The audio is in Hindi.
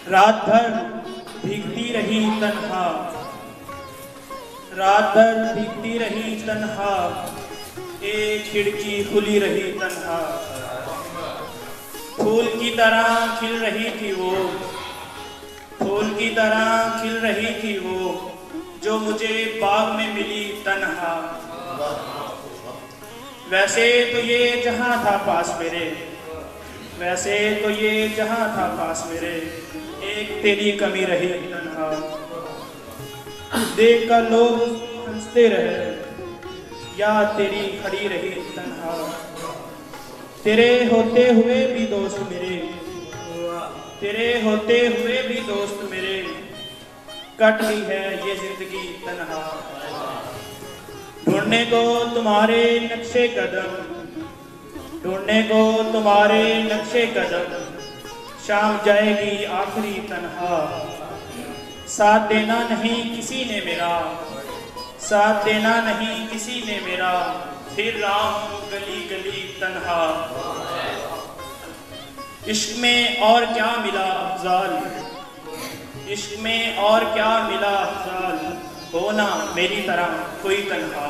रात भर भीगती रही तन्हा, रात भर भीगती रही तन्हा, एक खिड़की खुली रही तन्हा। फूल की तरह खिल रही थी वो, फूल की तरह खिल रही थी वो, जो मुझे बाग में मिली तन्हा। वैसे तो ये जहां था पास मेरे, वैसे तो ये जहां था पास मेरे, एक तेरी कमी रही तन्हा। देख कर लोग हंसते रहे, याद तेरी खड़ी रही तन्हा। तेरे होते हुए भी दोस्त मेरे, तेरे होते हुए भी दोस्त मेरे, कट गई है ये जिंदगी तन्हा। ढूंढने को तुम्हारे नक्शे कदम, ढूंढने को तुम्हारे नक्शे कदम, शाम जाएगी आखिरी तन्हा। साथ देना नहीं किसी ने मेरा, साथ देना नहीं किसी ने मेरा, फिर रहा हूँ गली गली तन्हा। इश्क में और क्या मिला अफजाल, इश्क में और क्या मिला अफजाल, होना मेरी तरह कोई तन्हा।